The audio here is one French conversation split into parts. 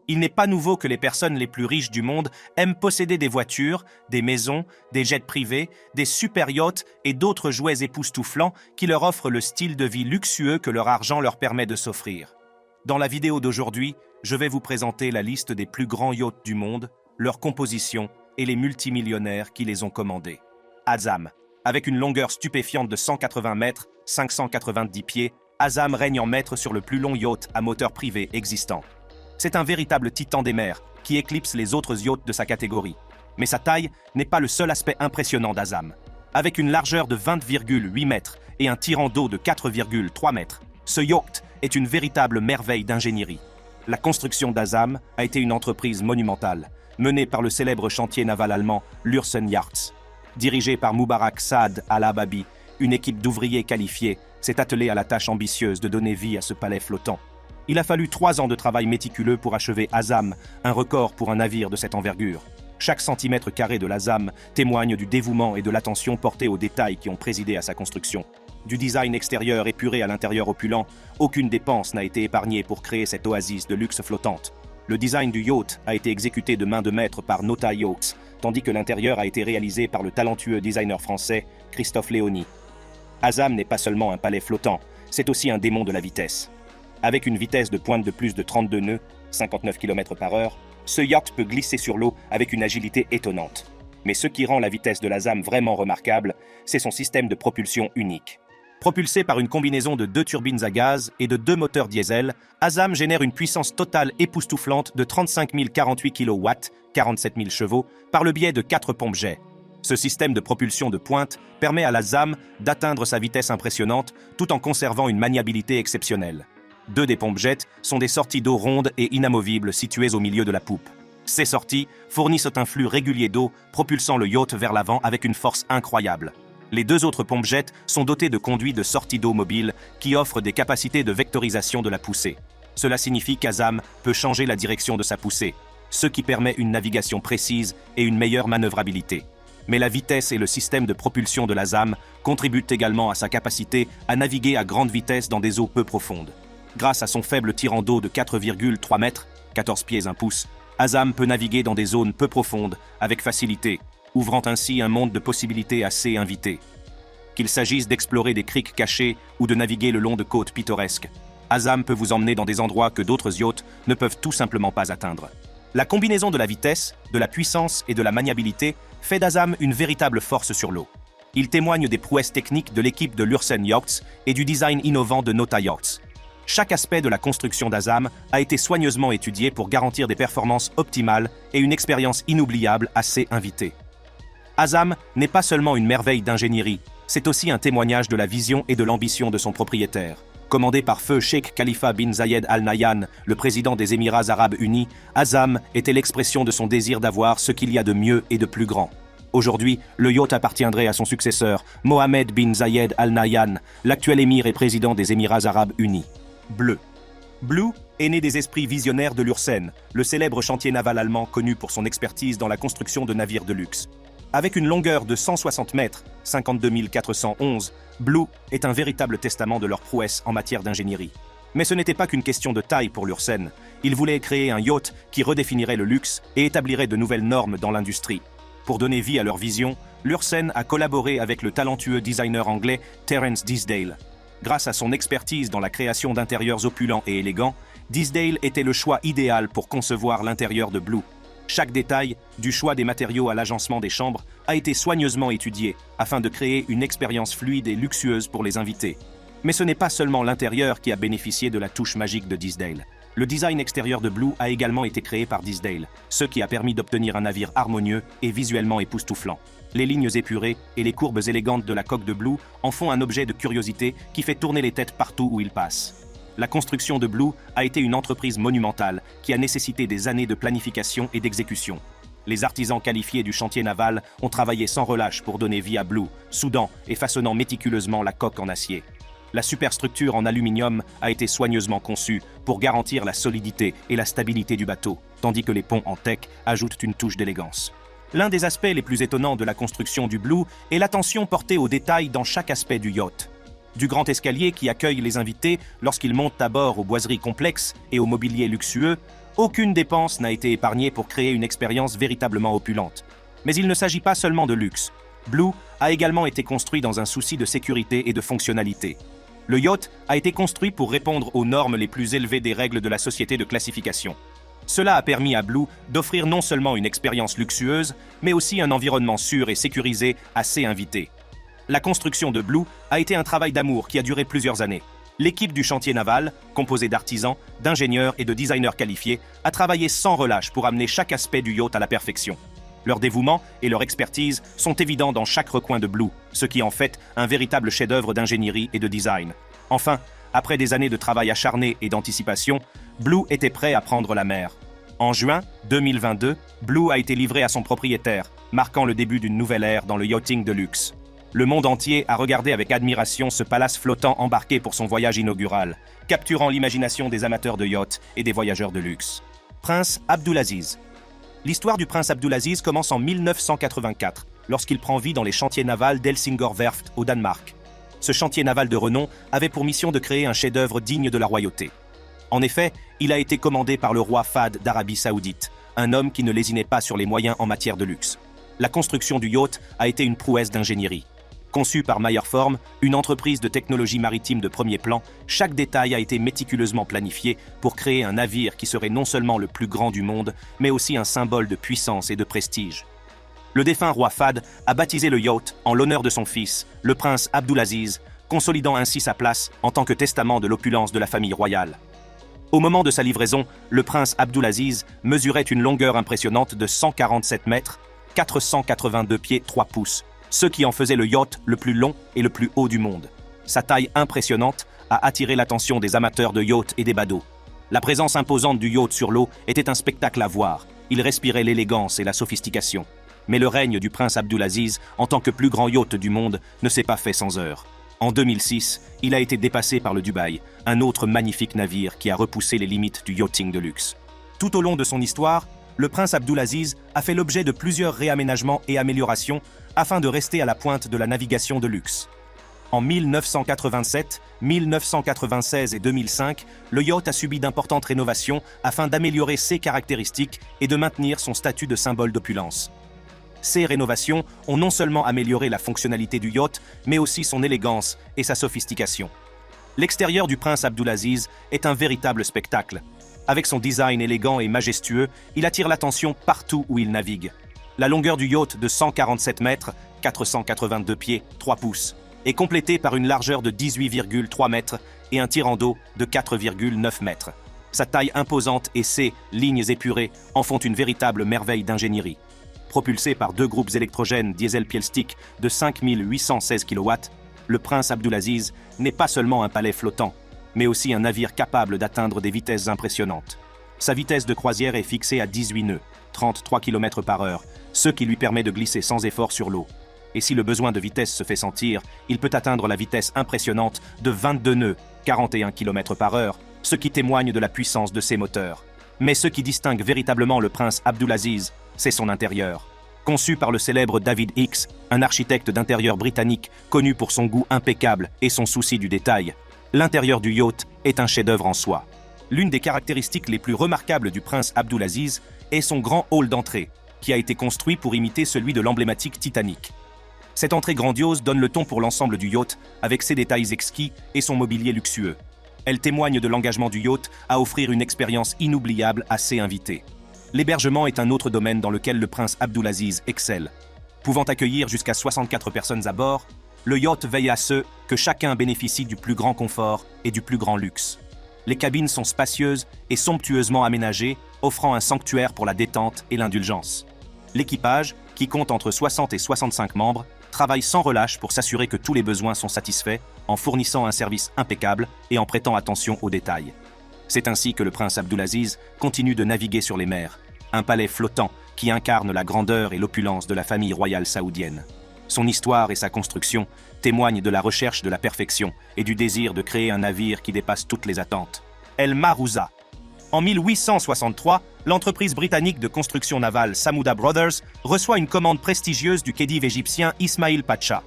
Il n'est pas nouveau que les personnes les plus riches du monde aiment posséder des voitures, des maisons, des jets privés, des super yachts et d'autres jouets époustouflants qui leur offrent le style de vie luxueux que leur argent leur permet de s'offrir. Dans la vidéo d'aujourd'hui, je vais vous présenter la liste des plus grands yachts du monde, leur composition et les multimillionnaires qui les ont commandés. Azam. Avec une longueur stupéfiante de 180 mètres, 590 pieds, Azam règne en maître sur le plus long yacht à moteur privé existant. C'est un véritable titan des mers qui éclipse les autres yachts de sa catégorie. Mais sa taille n'est pas le seul aspect impressionnant d'Azam. Avec une largeur de 20,8 mètres et un tirant d'eau de 4,3 mètres, ce yacht est une véritable merveille d'ingénierie. La construction d'Azam a été une entreprise monumentale, menée par le célèbre chantier naval allemand Lürssen Yachts. Dirigée par Mubarak Saad Al-Ababi, une équipe d'ouvriers qualifiés s'est attelée à la tâche ambitieuse de donner vie à ce palais flottant. Il a fallu 3 ans de travail méticuleux pour achever Azam, un record pour un navire de cette envergure. Chaque centimètre carré de l'Azam témoigne du dévouement et de l'attention portée aux détails qui ont présidé à sa construction. Du design extérieur épuré à l'intérieur opulent, aucune dépense n'a été épargnée pour créer cette oasis de luxe flottante. Le design du yacht a été exécuté de main de maître par Nota Yachts, tandis que l'intérieur a été réalisé par le talentueux designer français Christophe Léony. Azam n'est pas seulement un palais flottant, c'est aussi un démon de la vitesse. Avec une vitesse de pointe de plus de 32 nœuds, 59 km/h, ce yacht peut glisser sur l'eau avec une agilité étonnante. Mais ce qui rend la vitesse de l'Azam vraiment remarquable, c'est son système de propulsion unique. Propulsé par une combinaison de 2 turbines à gaz et de 2 moteurs diesel, Azam génère une puissance totale époustouflante de 35 048 kW, 47 000 chevaux, par le biais de 4 pompes-jets. Ce système de propulsion de pointe permet à l'Azam d'atteindre sa vitesse impressionnante tout en conservant une maniabilité exceptionnelle. 2 des pompes-jets sont des sorties d'eau rondes et inamovibles situées au milieu de la poupe. Ces sorties fournissent un flux régulier d'eau, propulsant le yacht vers l'avant avec une force incroyable. Les 2 autres pompes-jets sont dotés de conduits de sortie d'eau mobile qui offrent des capacités de vectorisation de la poussée. Cela signifie qu'Azam peut changer la direction de sa poussée, ce qui permet une navigation précise et une meilleure manœuvrabilité. Mais la vitesse et le système de propulsion de l'Azam contribuent également à sa capacité à naviguer à grande vitesse dans des eaux peu profondes. Grâce à son faible tirant d'eau de 4,3 mètres, 14 pieds 1 pouce, Azam peut naviguer dans des zones peu profondes avec facilité, ouvrant ainsi un monde de possibilités assez invitées. Qu'il s'agisse d'explorer des criques cachées ou de naviguer le long de côtes pittoresques, Azam peut vous emmener dans des endroits que d'autres yachts ne peuvent tout simplement pas atteindre. La combinaison de la vitesse, de la puissance et de la maniabilité fait d'Azam une véritable force sur l'eau. Il témoigne des prouesses techniques de l'équipe de Lürssen Yachts et du design innovant de Nota Yachts. Chaque aspect de la construction d'Azam a été soigneusement étudié pour garantir des performances optimales et une expérience inoubliable à ses invités. Azam n'est pas seulement une merveille d'ingénierie, c'est aussi un témoignage de la vision et de l'ambition de son propriétaire. Commandé par feu Sheikh Khalifa bin Zayed Al Nahyan, le président des Émirats arabes unis, Azam était l'expression de son désir d'avoir ce qu'il y a de mieux et de plus grand. Aujourd'hui, le yacht appartiendrait à son successeur, Mohammed bin Zayed Al Nahyan, l'actuel émir et président des Émirats arabes unis. Bleu. Blue est né des esprits visionnaires de Lürssen, le célèbre chantier naval allemand connu pour son expertise dans la construction de navires de luxe. Avec une longueur de 160 mètres, 52 411, Blue est un véritable testament de leur prouesse en matière d'ingénierie. Mais ce n'était pas qu'une question de taille pour Lürssen. Ils voulaient créer un yacht qui redéfinirait le luxe et établirait de nouvelles normes dans l'industrie. Pour donner vie à leur vision, Lürssen a collaboré avec le talentueux designer anglais Terence Disdale. Grâce à son expertise dans la création d'intérieurs opulents et élégants, Disdale était le choix idéal pour concevoir l'intérieur de Blue. Chaque détail, du choix des matériaux à l'agencement des chambres, a été soigneusement étudié afin de créer une expérience fluide et luxueuse pour les invités. Mais ce n'est pas seulement l'intérieur qui a bénéficié de la touche magique de Disdale. Le design extérieur de Blue a également été créé par Disdale, ce qui a permis d'obtenir un navire harmonieux et visuellement époustouflant. Les lignes épurées et les courbes élégantes de la coque de Blue en font un objet de curiosité qui fait tourner les têtes partout où il passe. La construction de Blue a été une entreprise monumentale qui a nécessité des années de planification et d'exécution. Les artisans qualifiés du chantier naval ont travaillé sans relâche pour donner vie à Blue, soudant et façonnant méticuleusement la coque en acier. La superstructure en aluminium a été soigneusement conçue pour garantir la solidité et la stabilité du bateau, tandis que les ponts en teck ajoutent une touche d'élégance. L'un des aspects les plus étonnants de la construction du Blue est l'attention portée aux détails dans chaque aspect du yacht. Du grand escalier qui accueille les invités lorsqu'ils montent à bord aux boiseries complexes et au mobilier luxueux, aucune dépense n'a été épargnée pour créer une expérience véritablement opulente. Mais il ne s'agit pas seulement de luxe. Blue a également été construit dans un souci de sécurité et de fonctionnalité. Le yacht a été construit pour répondre aux normes les plus élevées des règles de la société de classification. Cela a permis à Blue d'offrir non seulement une expérience luxueuse, mais aussi un environnement sûr et sécurisé à ses invités. La construction de Blue a été un travail d'amour qui a duré plusieurs années. L'équipe du chantier naval, composée d'artisans, d'ingénieurs et de designers qualifiés, a travaillé sans relâche pour amener chaque aspect du yacht à la perfection. Leur dévouement et leur expertise sont évidents dans chaque recoin de Blue, ce qui en fait un véritable chef-d'œuvre d'ingénierie et de design. Enfin, après des années de travail acharné et d'anticipation, Blue était prêt à prendre la mer. En juin 2022, Blue a été livré à son propriétaire, marquant le début d'une nouvelle ère dans le yachting de luxe. Le monde entier a regardé avec admiration ce palace flottant embarqué pour son voyage inaugural, capturant l'imagination des amateurs de yachts et des voyageurs de luxe. Prince Abdulaziz. L'histoire du prince Abdulaziz commence en 1984, lorsqu'il prend vie dans les chantiers navals d'Helsingør Værft au Danemark. Ce chantier naval de renom avait pour mission de créer un chef-d'œuvre digne de la royauté. En effet, il a été commandé par le roi Fahd d'Arabie Saoudite, un homme qui ne lésinait pas sur les moyens en matière de luxe. La construction du yacht a été une prouesse d'ingénierie. Conçu par Mayerform, une entreprise de technologie maritime de premier plan, chaque détail a été méticuleusement planifié pour créer un navire qui serait non seulement le plus grand du monde, mais aussi un symbole de puissance et de prestige. Le défunt roi Fahd a baptisé le yacht en l'honneur de son fils, le prince Abdulaziz, consolidant ainsi sa place en tant que testament de l'opulence de la famille royale. Au moment de sa livraison, le prince Abdulaziz mesurait une longueur impressionnante de 147 mètres, 482 pieds 3 pouces, ce qui en faisait le yacht le plus long et le plus haut du monde. Sa taille impressionnante a attiré l'attention des amateurs de yachts et des badauds. La présence imposante du yacht sur l'eau était un spectacle à voir. Il respirait l'élégance et la sophistication. Mais le règne du prince Abdulaziz, en tant que plus grand yacht du monde, ne s'est pas fait sans heurts. En 2006, il a été dépassé par le Dubaï, un autre magnifique navire qui a repoussé les limites du yachting de luxe. Tout au long de son histoire, le prince Abdulaziz a fait l'objet de plusieurs réaménagements et améliorations afin de rester à la pointe de la navigation de luxe. En 1987, 1996 et 2005, le yacht a subi d'importantes rénovations afin d'améliorer ses caractéristiques et de maintenir son statut de symbole d'opulence. Ces rénovations ont non seulement amélioré la fonctionnalité du yacht, mais aussi son élégance et sa sophistication. L'extérieur du prince Abdulaziz est un véritable spectacle. Avec son design élégant et majestueux, il attire l'attention partout où il navigue. La longueur du yacht de 147 mètres, 482 pieds, 3 pouces, est complétée par une largeur de 18,3 mètres et un tirant d'eau de 4,9 mètres. Sa taille imposante et ses lignes épurées en font une véritable merveille d'ingénierie. Propulsé par deux groupes électrogènes diesel-Pielstig de 5816 kW, le prince Abdulaziz n'est pas seulement un palais flottant, mais aussi un navire capable d'atteindre des vitesses impressionnantes. Sa vitesse de croisière est fixée à 18 nœuds, 33 km/h, ce qui lui permet de glisser sans effort sur l'eau. Et si le besoin de vitesse se fait sentir, il peut atteindre la vitesse impressionnante de 22 nœuds, 41 km/h, ce qui témoigne de la puissance de ses moteurs. Mais ce qui distingue véritablement le prince Abdulaziz, c'est son intérieur. Conçu par le célèbre David Hicks, un architecte d'intérieur britannique connu pour son goût impeccable et son souci du détail, l'intérieur du yacht est un chef-d'œuvre en soi. L'une des caractéristiques les plus remarquables du prince Abdulaziz est son grand hall d'entrée, qui a été construit pour imiter celui de l'emblématique Titanic. Cette entrée grandiose donne le ton pour l'ensemble du yacht, avec ses détails exquis et son mobilier luxueux. Elle témoigne de l'engagement du yacht à offrir une expérience inoubliable à ses invités. L'hébergement est un autre domaine dans lequel le prince Abdulaziz excelle. Pouvant accueillir jusqu'à 64 personnes à bord, le yacht veille à ce que chacun bénéficie du plus grand confort et du plus grand luxe. Les cabines sont spacieuses et somptueusement aménagées, offrant un sanctuaire pour la détente et l'indulgence. L'équipage, qui compte entre 60 et 65 membres, travaille sans relâche pour s'assurer que tous les besoins sont satisfaits, en fournissant un service impeccable et en prêtant attention aux détails. C'est ainsi que le prince Abdulaziz continue de naviguer sur les mers, un palais flottant qui incarne la grandeur et l'opulence de la famille royale saoudienne. Son histoire et sa construction témoignent de la recherche de la perfection et du désir de créer un navire qui dépasse toutes les attentes. El Marouza. En 1863, l'entreprise britannique de construction navale Samuda Brothers reçoit une commande prestigieuse du khedive égyptien Ismail Pacha.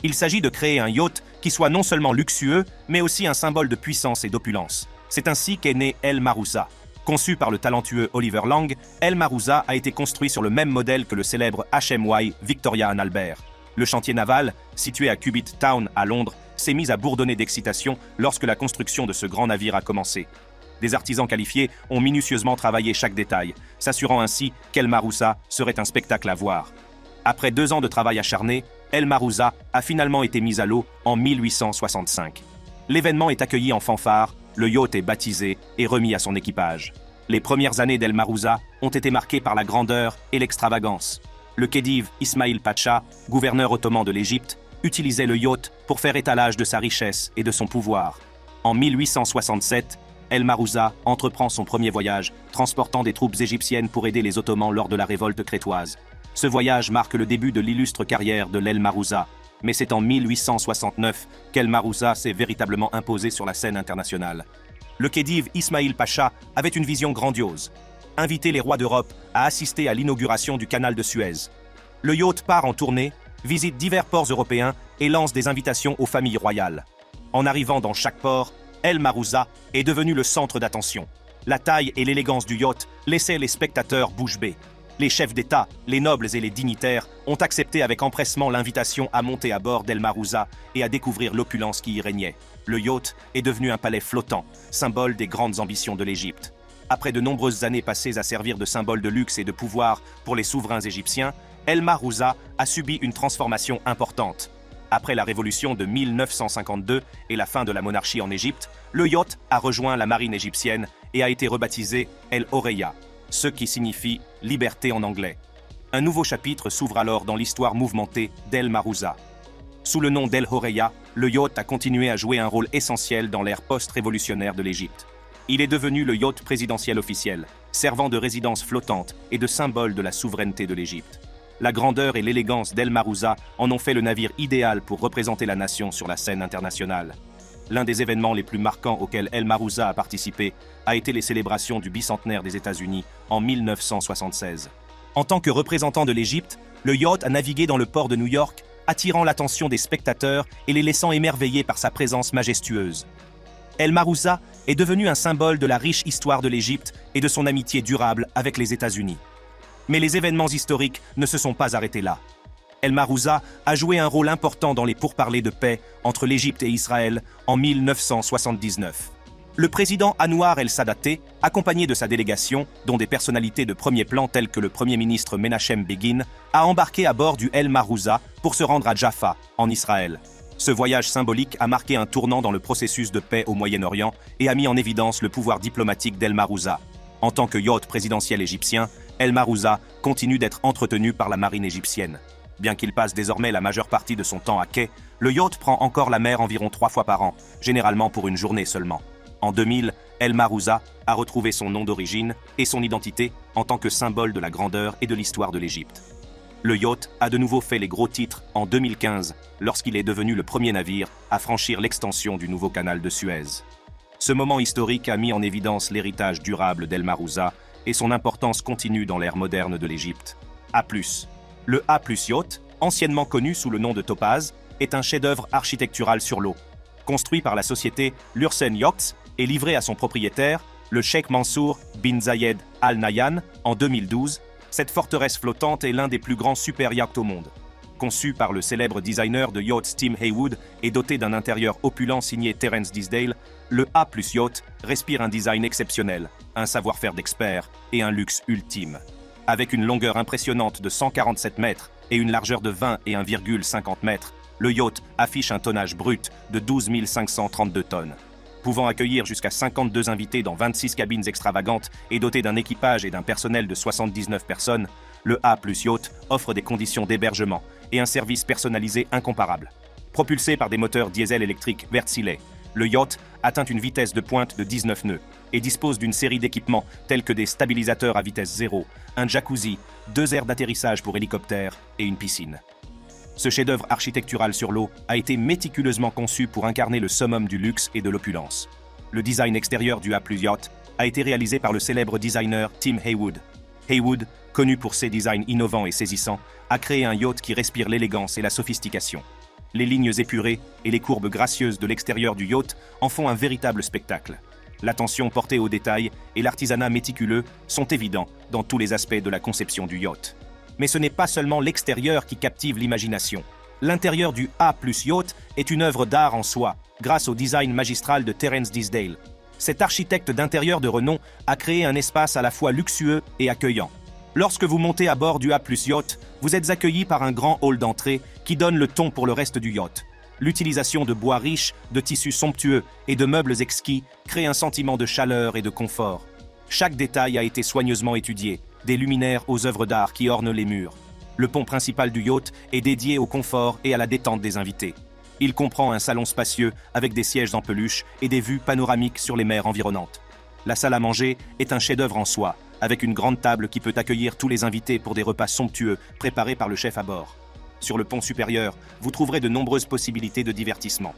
Il s'agit de créer un yacht qui soit non seulement luxueux, mais aussi un symbole de puissance et d'opulence. C'est ainsi qu'est né El Marouza. Conçu par le talentueux Oliver Lang, El Marouza a été construit sur le même modèle que le célèbre HMY Victoria and Albert. Le chantier naval, situé à Cubitt Town à Londres, s'est mis à bourdonner d'excitation lorsque la construction de ce grand navire a commencé. Des artisans qualifiés ont minutieusement travaillé chaque détail, s'assurant ainsi qu'El Marouza serait un spectacle à voir. Après 2 ans de travail acharné, El Marouza a finalement été mis à l'eau en 1865. L'événement est accueilli en fanfare, le yacht est baptisé et remis à son équipage. Les premières années d'El Marouza ont été marquées par la grandeur et l'extravagance. Le khedive Ismail Pacha, gouverneur ottoman de l'Égypte, utilisait le yacht pour faire étalage de sa richesse et de son pouvoir. En 1867, El Marouza entreprend son premier voyage, transportant des troupes égyptiennes pour aider les Ottomans lors de la révolte crétoise. Ce voyage marque le début de l'illustre carrière de l'El Marouza, mais c'est en 1869 qu'El Marouza s'est véritablement imposé sur la scène internationale. Le khedive Ismail Pacha avait une vision grandiose: inviter les rois d'Europe à assister à l'inauguration du canal de Suez. Le yacht part en tournée, visite divers ports européens et lance des invitations aux familles royales. En arrivant dans chaque port, El Marouza est devenu le centre d'attention. La taille et l'élégance du yacht laissaient les spectateurs bouche bée. Les chefs d'État, les nobles et les dignitaires ont accepté avec empressement l'invitation à monter à bord d'El Marouza et à découvrir l'opulence qui y régnait. Le yacht est devenu un palais flottant, symbole des grandes ambitions de l'Égypte. Après de nombreuses années passées à servir de symbole de luxe et de pouvoir pour les souverains égyptiens, El Marouza a subi une transformation importante. Après la révolution de 1952 et la fin de la monarchie en Égypte, le yacht a rejoint la marine égyptienne et a été rebaptisé El Horeya, ce qui signifie « liberté » en anglais. Un nouveau chapitre s'ouvre alors dans l'histoire mouvementée d'El Marouza. Sous le nom d'El Horeya, le yacht a continué à jouer un rôle essentiel dans l'ère post-révolutionnaire de l'Égypte. Il est devenu le yacht présidentiel officiel, servant de résidence flottante et de symbole de la souveraineté de l'Égypte. La grandeur et l'élégance d'El Marouza en ont fait le navire idéal pour représenter la nation sur la scène internationale. L'un des événements les plus marquants auxquels El Marouza a participé a été les célébrations du bicentenaire des États-Unis en 1976. En tant que représentant de l'Égypte, le yacht a navigué dans le port de New York, attirant l'attention des spectateurs et les laissant émerveillés par sa présence majestueuse. El Marouza est devenu un symbole de la riche histoire de l'Égypte et de son amitié durable avec les États-Unis. Mais les événements historiques ne se sont pas arrêtés là. El Marouza a joué un rôle important dans les pourparlers de paix entre l'Égypte et Israël en 1979. Le président Anouar el-Sadaté, accompagné de sa délégation, dont des personnalités de premier plan telles que le premier ministre Menachem Begin, a embarqué à bord du El Marouza pour se rendre à Jaffa, en Israël. Ce voyage symbolique a marqué un tournant dans le processus de paix au Moyen-Orient et a mis en évidence le pouvoir diplomatique d'El Marouza. En tant que yacht présidentiel égyptien, El Marouza continue d'être entretenu par la marine égyptienne. Bien qu'il passe désormais la majeure partie de son temps à quai, le yacht prend encore la mer environ 3 fois par an, généralement pour une journée seulement. En 2000, El Marouza a retrouvé son nom d'origine et son identité en tant que symbole de la grandeur et de l'histoire de l'Égypte. Le yacht a de nouveau fait les gros titres en 2015, lorsqu'il est devenu le premier navire à franchir l'extension du nouveau canal de Suez. Ce moment historique a mis en évidence l'héritage durable d'El Marouza et son importance continue dans l'ère moderne de l'Égypte. A+. Le A+ Yacht, anciennement connu sous le nom de Topaz, est un chef-d'œuvre architectural sur l'eau. Construit par la société Lursen Yachts et livré à son propriétaire, le Cheikh Mansour bin Zayed Al Nahyan, en 2012, cette forteresse flottante est l'un des plus grands super yachts au monde. Conçu par le célèbre designer de yachts Tim Haywood et doté d'un intérieur opulent signé Terence Disdale, le A+ Yacht respire un design exceptionnel, un savoir-faire d'expert et un luxe ultime. Avec une longueur impressionnante de 147 mètres et une largeur de 20 et 1,50 mètres, le yacht affiche un tonnage brut de 12 532 tonnes. Pouvant accueillir jusqu'à 52 invités dans 26 cabines extravagantes et doté d'un équipage et d'un personnel de 79 personnes, le A+ Yacht offre des conditions d'hébergement et un service personnalisé incomparable. Propulsé par des moteurs diesel électriques Wärtsilä, le yacht atteint une vitesse de pointe de 19 nœuds et dispose d'une série d'équipements tels que des stabilisateurs à vitesse zéro, un jacuzzi, 2 aires d'atterrissage pour hélicoptères et une piscine. Ce chef-d'œuvre architectural sur l'eau a été méticuleusement conçu pour incarner le summum du luxe et de l'opulence. Le design extérieur du A+ Yacht a été réalisé par le célèbre designer Tim Haywood. Haywood, connu pour ses designs innovants et saisissants, a créé un yacht qui respire l'élégance et la sophistication. Les lignes épurées et les courbes gracieuses de l'extérieur du yacht en font un véritable spectacle. L'attention portée aux détails et l'artisanat méticuleux sont évidents dans tous les aspects de la conception du yacht. Mais ce n'est pas seulement l'extérieur qui captive l'imagination. L'intérieur du A+ Yacht est une œuvre d'art en soi, grâce au design magistral de Terence Disdale. Cet architecte d'intérieur de renom a créé un espace à la fois luxueux et accueillant. Lorsque vous montez à bord du A+ Yacht, vous êtes accueilli par un grand hall d'entrée qui donne le ton pour le reste du yacht. L'utilisation de bois riches, de tissus somptueux et de meubles exquis crée un sentiment de chaleur et de confort. Chaque détail a été soigneusement étudié, des luminaires aux œuvres d'art qui ornent les murs. Le pont principal du yacht est dédié au confort et à la détente des invités. Il comprend un salon spacieux avec des sièges en peluche et des vues panoramiques sur les mers environnantes. La salle à manger est un chef-d'œuvre en soi, avec une grande table qui peut accueillir tous les invités pour des repas somptueux préparés par le chef à bord. Sur le pont supérieur, vous trouverez de nombreuses possibilités de divertissement.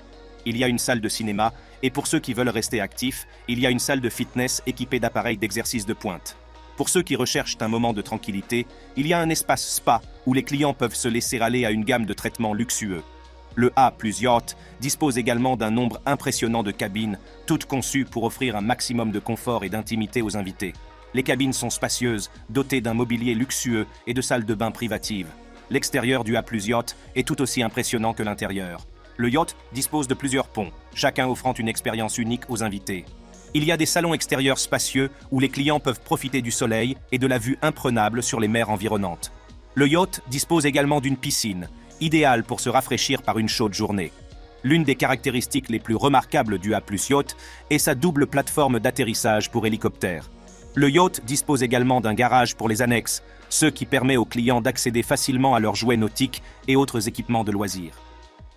Il y a une salle de cinéma et pour ceux qui veulent rester actifs, il y a une salle de fitness équipée d'appareils d'exercice de pointe. Pour ceux qui recherchent un moment de tranquillité, il y a un espace spa où les clients peuvent se laisser aller à une gamme de traitements luxueux. Le A+ Yacht dispose également d'un nombre impressionnant de cabines, toutes conçues pour offrir un maximum de confort et d'intimité aux invités. Les cabines sont spacieuses, dotées d'un mobilier luxueux et de salles de bain privatives. L'extérieur du A+ Yacht est tout aussi impressionnant que l'intérieur. Le yacht dispose de plusieurs ponts, chacun offrant une expérience unique aux invités. Il y a des salons extérieurs spacieux où les clients peuvent profiter du soleil et de la vue imprenable sur les mers environnantes. Le yacht dispose également d'une piscine, idéale pour se rafraîchir par une chaude journée. L'une des caractéristiques les plus remarquables du A+ Yacht est sa double plateforme d'atterrissage pour hélicoptère. Le yacht dispose également d'un garage pour les annexes, ce qui permet aux clients d'accéder facilement à leurs jouets nautiques et autres équipements de loisirs.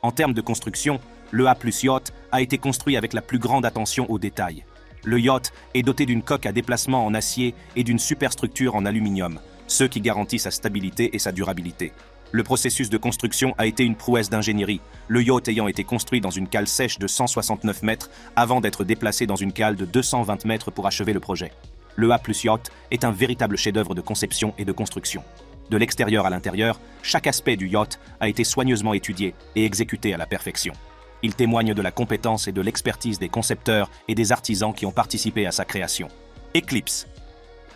En termes de construction, le A+ Yacht a été construit avec la plus grande attention aux détails. Le yacht est doté d'une coque à déplacement en acier et d'une superstructure en aluminium, ce qui garantit sa stabilité et sa durabilité. Le processus de construction a été une prouesse d'ingénierie, le yacht ayant été construit dans une cale sèche de 169 mètres avant d'être déplacé dans une cale de 220 mètres pour achever le projet. Le A+ Yacht est un véritable chef-d'œuvre de conception et de construction. De l'extérieur à l'intérieur, chaque aspect du yacht a été soigneusement étudié et exécuté à la perfection. Il témoigne de la compétence et de l'expertise des concepteurs et des artisans qui ont participé à sa création. Eclipse.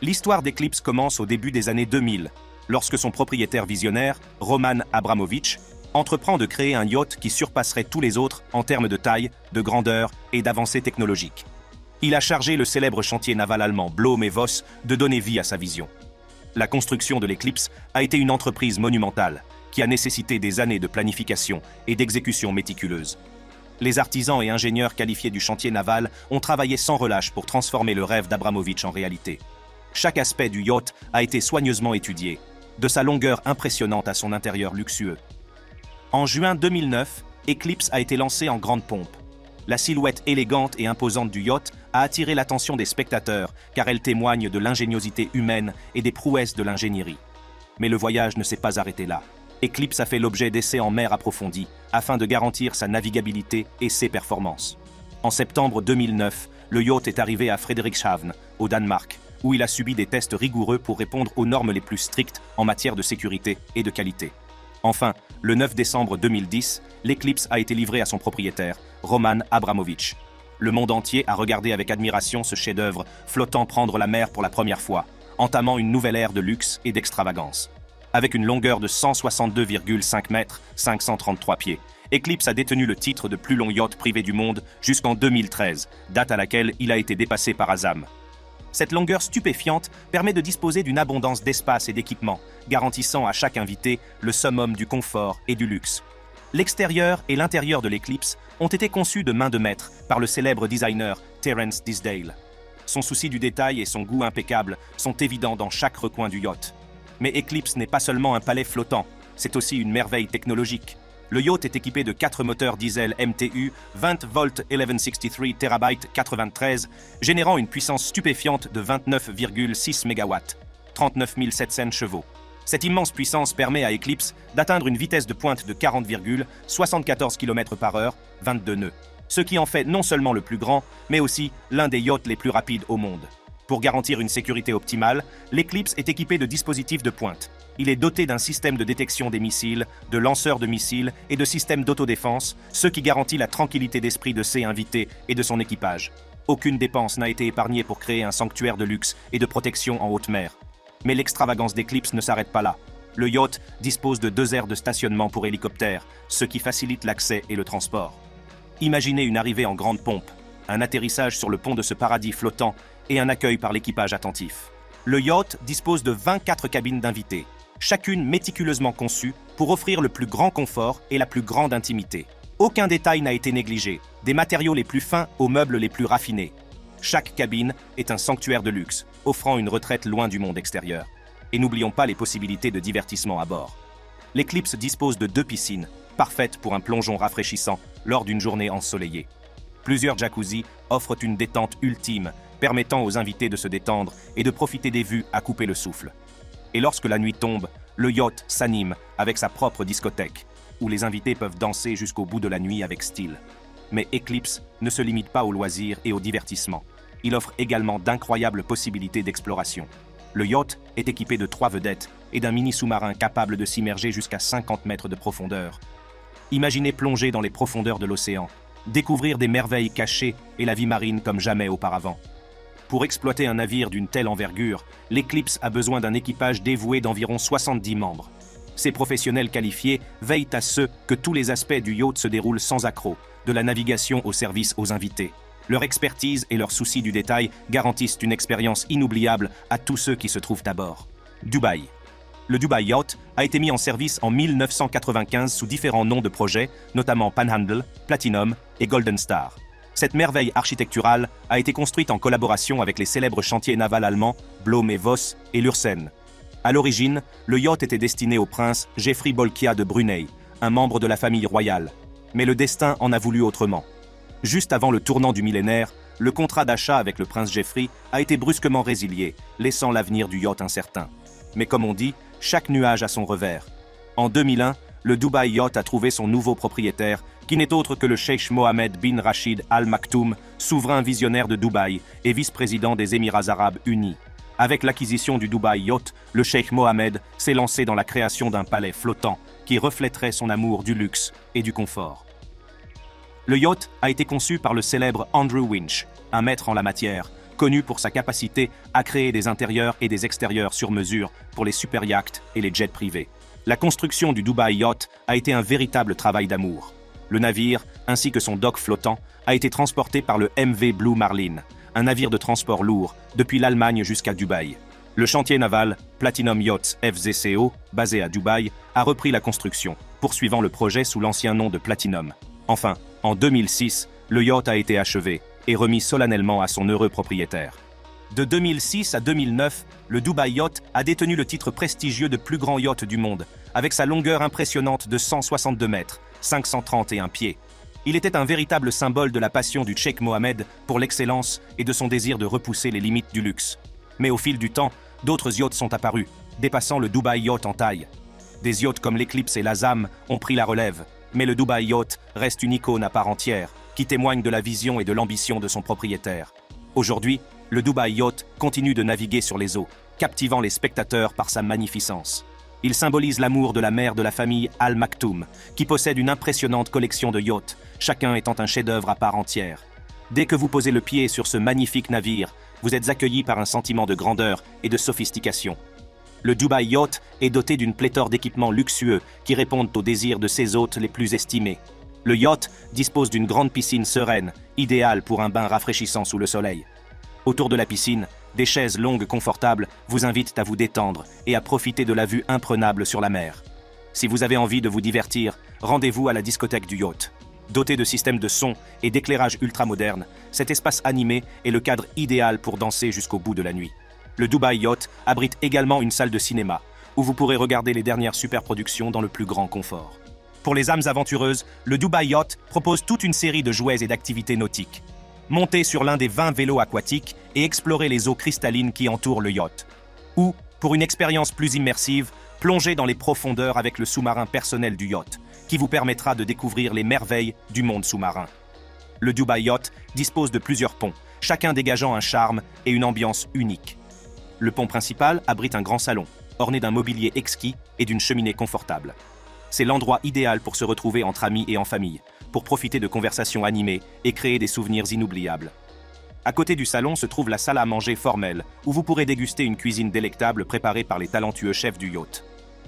L'histoire d'Eclipse commence au début des années 2000, lorsque son propriétaire visionnaire, Roman Abramovich, entreprend de créer un yacht qui surpasserait tous les autres en termes de taille, de grandeur et d'avancée technologique. Il a chargé le célèbre chantier naval allemand Blohm & Voss de donner vie à sa vision. La construction de l'Eclipse a été une entreprise monumentale, qui a nécessité des années de planification et d'exécution méticuleuse. Les artisans et ingénieurs qualifiés du chantier naval ont travaillé sans relâche pour transformer le rêve d'Abramovich en réalité. Chaque aspect du yacht a été soigneusement étudié, de sa longueur impressionnante à son intérieur luxueux. En juin 2009, Eclipse a été lancé en grande pompe. La silhouette élégante et imposante du yacht a attiré l'attention des spectateurs car elle témoigne de l'ingéniosité humaine et des prouesses de l'ingénierie. Mais le voyage ne s'est pas arrêté là. Eclipse a fait l'objet d'essais en mer approfondis afin de garantir sa navigabilité et ses performances. En septembre 2009, le yacht est arrivé à Frederikshavn, au Danemark, où il a subi des tests rigoureux pour répondre aux normes les plus strictes en matière de sécurité et de qualité. Enfin, le 9 décembre 2010, l'Eclipse a été livré à son propriétaire, Roman Abramovich. Le monde entier a regardé avec admiration ce chef-d'œuvre flottant prendre la mer pour la première fois, entamant une nouvelle ère de luxe et d'extravagance. Avec une longueur de 162,5 mètres, 533 pieds, Eclipse a détenu le titre de plus long yacht privé du monde jusqu'en 2013, date à laquelle il a été dépassé par Azam. Cette longueur stupéfiante permet de disposer d'une abondance d'espace et d'équipement, garantissant à chaque invité le summum du confort et du luxe. L'extérieur et l'intérieur de l'Eclipse ont été conçus de main de maître par le célèbre designer Terence Disdale. Son souci du détail et son goût impeccable sont évidents dans chaque recoin du yacht. Mais Eclipse n'est pas seulement un palais flottant, c'est aussi une merveille technologique. Le yacht est équipé de 4 moteurs diesel MTU 20 volt 1163 TB 93, générant une puissance stupéfiante de 29,6 MW, 39 700 chevaux. Cette immense puissance permet à Eclipse d'atteindre une vitesse de pointe de 40,74 km/h, 22 nœuds, ce qui en fait non seulement le plus grand, mais aussi l'un des yachts les plus rapides au monde. Pour garantir une sécurité optimale, l'Eclipse est équipé de dispositifs de pointe. Il est doté d'un système de détection des missiles, de lanceurs de missiles et de systèmes d'autodéfense, ce qui garantit la tranquillité d'esprit de ses invités et de son équipage. Aucune dépense n'a été épargnée pour créer un sanctuaire de luxe et de protection en haute mer. Mais l'extravagance d'Eclipse ne s'arrête pas là. Le yacht dispose de 2 aires de stationnement pour hélicoptères, ce qui facilite l'accès et le transport. Imaginez une arrivée en grande pompe, un atterrissage sur le pont de ce paradis flottant et un accueil par l'équipage attentif. Le yacht dispose de 24 cabines d'invités, chacune méticuleusement conçue pour offrir le plus grand confort et la plus grande intimité. Aucun détail n'a été négligé, des matériaux les plus fins aux meubles les plus raffinés. Chaque cabine est un sanctuaire de luxe, offrant une retraite loin du monde extérieur. Et n'oublions pas les possibilités de divertissement à bord. L'Eclipse dispose de 2 piscines, parfaites pour un plongeon rafraîchissant lors d'une journée ensoleillée. Plusieurs jacuzzis offrent une détente ultime, permettant aux invités de se détendre et de profiter des vues à couper le souffle. Et lorsque la nuit tombe, le yacht s'anime avec sa propre discothèque, où les invités peuvent danser jusqu'au bout de la nuit avec style. Mais Eclipse ne se limite pas aux loisirs et au divertissement. Il offre également d'incroyables possibilités d'exploration. Le yacht est équipé de 3 vedettes et d'un mini-sous-marin capable de s'immerger jusqu'à 50 mètres de profondeur. Imaginez plonger dans les profondeurs de l'océan, découvrir des merveilles cachées et la vie marine comme jamais auparavant. Pour exploiter un navire d'une telle envergure, l'Eclipse a besoin d'un équipage dévoué d'environ 70 membres. Ces professionnels qualifiés veillent à ce que tous les aspects du yacht se déroulent sans accroc, de la navigation au service aux invités. Leur expertise et leur souci du détail garantissent une expérience inoubliable à tous ceux qui se trouvent à bord. Dubaï. Le Dubai Yacht a été mis en service en 1995 sous différents noms de projets, notamment Panhandle, Platinum et Golden Star. Cette merveille architecturale a été construite en collaboration avec les célèbres chantiers navals allemands Blohm & Voss et Lürssen. À l'origine, le yacht était destiné au prince Jeffrey Bolkiah de Brunei, un membre de la famille royale. Mais le destin en a voulu autrement. Juste avant le tournant du millénaire, le contrat d'achat avec le prince Jeffrey a été brusquement résilié, laissant l'avenir du yacht incertain. Mais comme on dit, chaque nuage a son revers. En 2001, le Dubai Yacht a trouvé son nouveau propriétaire, qui n'est autre que le cheikh Mohammed bin Rachid Al Maktoum, souverain visionnaire de Dubaï et vice-président des Émirats arabes unis. Avec l'acquisition du Dubai Yacht, le cheikh Mohammed s'est lancé dans la création d'un palais flottant qui reflèterait son amour du luxe et du confort. Le yacht a été conçu par le célèbre Andrew Winch, un maître en la matière, connu pour sa capacité à créer des intérieurs et des extérieurs sur mesure pour les super yachts et les jets privés. La construction du Dubai Yacht a été un véritable travail d'amour. Le navire, ainsi que son dock flottant, a été transporté par le MV Blue Marlin, un navire de transport lourd, depuis l'Allemagne jusqu'à Dubaï. Le chantier naval Platinum Yachts FZCO, basé à Dubaï, a repris la construction, poursuivant le projet sous l'ancien nom de Platinum. Enfin, en 2006, le yacht a été achevé et remis solennellement à son heureux propriétaire. De 2006 à 2009, le Dubai Yacht a détenu le titre prestigieux de plus grand yacht du monde, avec sa longueur impressionnante de 162 mètres, 531 pieds. Il était un véritable symbole de la passion du cheikh Mohammed pour l'excellence et de son désir de repousser les limites du luxe. Mais au fil du temps, d'autres yachts sont apparus, dépassant le Dubai Yacht en taille. Des yachts comme l'Eclipse et l'Azam ont pris la relève, mais le Dubai Yacht reste une icône à part entière, qui témoigne de la vision et de l'ambition de son propriétaire. Aujourd'hui, le Dubai Yacht continue de naviguer sur les eaux, captivant les spectateurs par sa magnificence. Il symbolise l'amour de la mère de la famille Al Maktoum, qui possède une impressionnante collection de yachts, chacun étant un chef-d'œuvre à part entière. Dès que vous posez le pied sur ce magnifique navire, vous êtes accueilli par un sentiment de grandeur et de sophistication. Le Dubai Yacht est doté d'une pléthore d'équipements luxueux qui répondent aux désirs de ses hôtes les plus estimés. Le yacht dispose d'une grande piscine sereine, idéale pour un bain rafraîchissant sous le soleil. Autour de la piscine, des chaises longues confortables vous invitent à vous détendre et à profiter de la vue imprenable sur la mer. Si vous avez envie de vous divertir, rendez-vous à la discothèque du yacht. Doté de systèmes de son et d'éclairage ultramoderne, cet espace animé est le cadre idéal pour danser jusqu'au bout de la nuit. Le Dubai Yacht abrite également une salle de cinéma, où vous pourrez regarder les dernières superproductions dans le plus grand confort. Pour les âmes aventureuses, le Dubai Yacht propose toute une série de jouets et d'activités nautiques. Montez sur l'un des 20 vélos aquatiques et explorez les eaux cristallines qui entourent le yacht. Ou, pour une expérience plus immersive, plongez dans les profondeurs avec le sous-marin personnel du yacht, qui vous permettra de découvrir les merveilles du monde sous-marin. Le Dubai Yacht dispose de plusieurs ponts, chacun dégageant un charme et une ambiance unique. Le pont principal abrite un grand salon, orné d'un mobilier exquis et d'une cheminée confortable. C'est l'endroit idéal pour se retrouver entre amis et en famille, pour profiter de conversations animées et créer des souvenirs inoubliables. À côté du salon se trouve la salle à manger formelle, où vous pourrez déguster une cuisine délectable préparée par les talentueux chefs du yacht.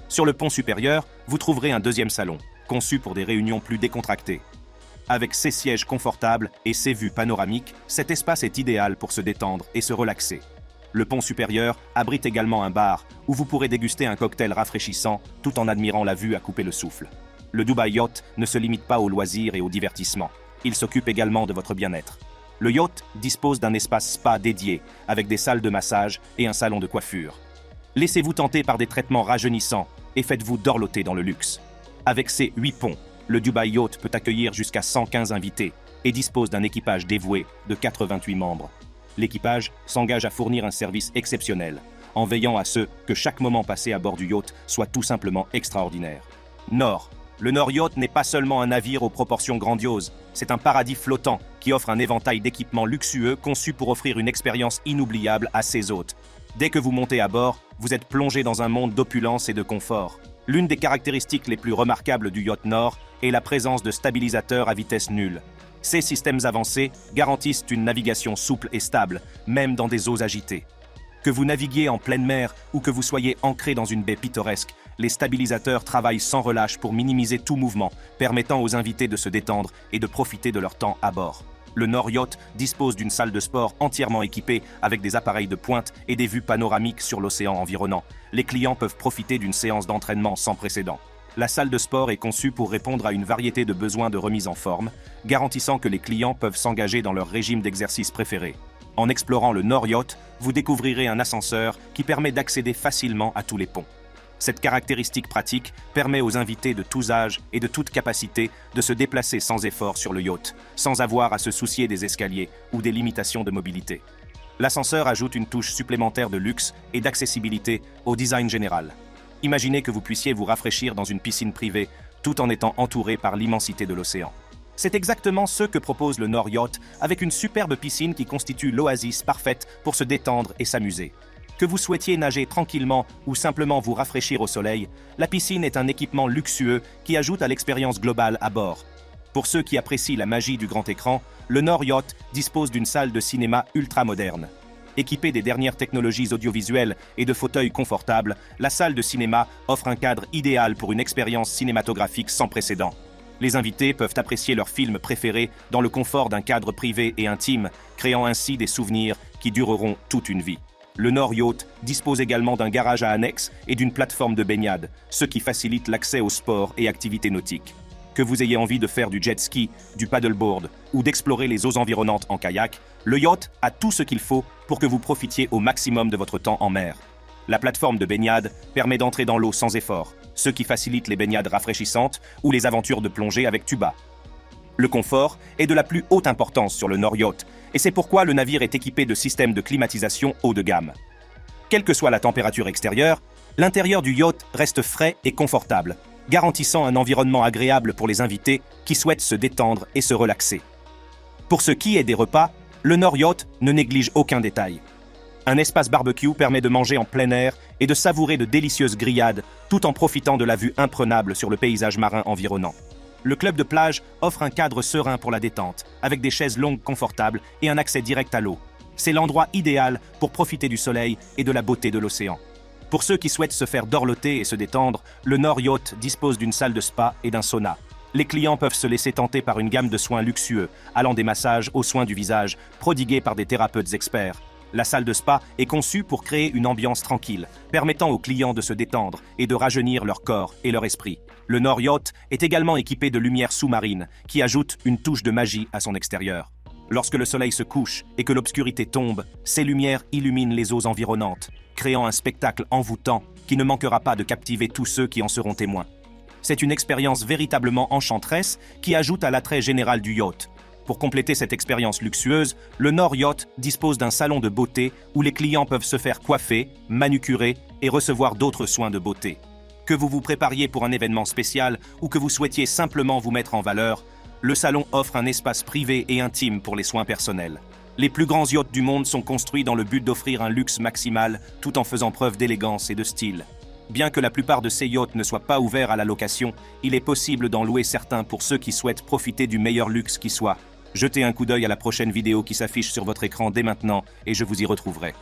Sur le pont supérieur, vous trouverez un deuxième salon, conçu pour des réunions plus décontractées. Avec ses sièges confortables et ses vues panoramiques, cet espace est idéal pour se détendre et se relaxer. Le pont supérieur abrite également un bar, où vous pourrez déguster un cocktail rafraîchissant tout en admirant la vue à couper le souffle. Le Dubai Yacht ne se limite pas aux loisirs et au divertissement. Il s'occupe également de votre bien-être. Le yacht dispose d'un espace spa dédié, avec des salles de massage et un salon de coiffure. Laissez-vous tenter par des traitements rajeunissants et faites-vous dorloter dans le luxe. Avec ses 8 ponts, le Dubai Yacht peut accueillir jusqu'à 115 invités et dispose d'un équipage dévoué de 88 membres. L'équipage s'engage à fournir un service exceptionnel, en veillant à ce que chaque moment passé à bord du yacht soit tout simplement extraordinaire. Nord. Le Nord Yacht n'est pas seulement un navire aux proportions grandioses, c'est un paradis flottant qui offre un éventail d'équipements luxueux conçus pour offrir une expérience inoubliable à ses hôtes. Dès que vous montez à bord, vous êtes plongé dans un monde d'opulence et de confort. L'une des caractéristiques les plus remarquables du yacht Nord est la présence de stabilisateurs à vitesse nulle. Ces systèmes avancés garantissent une navigation souple et stable, même dans des eaux agitées. Que vous naviguiez en pleine mer ou que vous soyez ancré dans une baie pittoresque, les stabilisateurs travaillent sans relâche pour minimiser tout mouvement, permettant aux invités de se détendre et de profiter de leur temps à bord. Le Nord Yacht dispose d'une salle de sport entièrement équipée avec des appareils de pointe et des vues panoramiques sur l'océan environnant. Les clients peuvent profiter d'une séance d'entraînement sans précédent. La salle de sport est conçue pour répondre à une variété de besoins de remise en forme, garantissant que les clients peuvent s'engager dans leur régime d'exercice préféré. En explorant le Nord Yacht, vous découvrirez un ascenseur qui permet d'accéder facilement à tous les ponts. Cette caractéristique pratique permet aux invités de tous âges et de toute capacité de se déplacer sans effort sur le yacht, sans avoir à se soucier des escaliers ou des limitations de mobilité. L'ascenseur ajoute une touche supplémentaire de luxe et d'accessibilité au design général. Imaginez que vous puissiez vous rafraîchir dans une piscine privée tout en étant entouré par l'immensité de l'océan. C'est exactement ce que propose le Nord Yacht avec une superbe piscine qui constitue l'oasis parfaite pour se détendre et s'amuser. Que vous souhaitiez nager tranquillement ou simplement vous rafraîchir au soleil, la piscine est un équipement luxueux qui ajoute à l'expérience globale à bord. Pour ceux qui apprécient la magie du grand écran, le Nord Yacht dispose d'une salle de cinéma ultra moderne. Équipée des dernières technologies audiovisuelles et de fauteuils confortables, la salle de cinéma offre un cadre idéal pour une expérience cinématographique sans précédent. Les invités peuvent apprécier leurs films préférés dans le confort d'un cadre privé et intime, créant ainsi des souvenirs qui dureront toute une vie. Le Nord Yacht dispose également d'un garage à annexe et d'une plateforme de baignade, ce qui facilite l'accès aux sports et activités nautiques. Que vous ayez envie de faire du jet ski, du paddleboard ou d'explorer les eaux environnantes en kayak, le yacht a tout ce qu'il faut pour que vous profitiez au maximum de votre temps en mer. La plateforme de baignade permet d'entrer dans l'eau sans effort, ce qui facilite les baignades rafraîchissantes ou les aventures de plongée avec tuba. Le confort est de la plus haute importance sur le Nord Yacht, et c'est pourquoi le navire est équipé de systèmes de climatisation haut de gamme. Quelle que soit la température extérieure, l'intérieur du yacht reste frais et confortable, garantissant un environnement agréable pour les invités qui souhaitent se détendre et se relaxer. Pour ce qui est des repas, le Nord Yacht ne néglige aucun détail. Un espace barbecue permet de manger en plein air et de savourer de délicieuses grillades tout en profitant de la vue imprenable sur le paysage marin environnant. Le club de plage offre un cadre serein pour la détente, avec des chaises longues confortables et un accès direct à l'eau. C'est l'endroit idéal pour profiter du soleil et de la beauté de l'océan. Pour ceux qui souhaitent se faire dorloter et se détendre, le Nord Yacht dispose d'une salle de spa et d'un sauna. Les clients peuvent se laisser tenter par une gamme de soins luxueux, allant des massages aux soins du visage, prodigués par des thérapeutes experts. La salle de spa est conçue pour créer une ambiance tranquille, permettant aux clients de se détendre et de rajeunir leur corps et leur esprit. Le Nord Yacht est également équipé de lumières sous-marines, qui ajoutent une touche de magie à son extérieur. Lorsque le soleil se couche et que l'obscurité tombe, ces lumières illuminent les eaux environnantes, créant un spectacle envoûtant qui ne manquera pas de captiver tous ceux qui en seront témoins. C'est une expérience véritablement enchanteresse qui ajoute à l'attrait général du yacht. Pour compléter cette expérience luxueuse, le Nord Yacht dispose d'un salon de beauté où les clients peuvent se faire coiffer, manucurer et recevoir d'autres soins de beauté. Que vous vous prépariez pour un événement spécial ou que vous souhaitiez simplement vous mettre en valeur, le salon offre un espace privé et intime pour les soins personnels. Les plus grands yachts du monde sont construits dans le but d'offrir un luxe maximal tout en faisant preuve d'élégance et de style. Bien que la plupart de ces yachts ne soient pas ouverts à la location, il est possible d'en louer certains pour ceux qui souhaitent profiter du meilleur luxe qui soit. Jetez un coup d'œil à la prochaine vidéo qui s'affiche sur votre écran dès maintenant et je vous y retrouverai.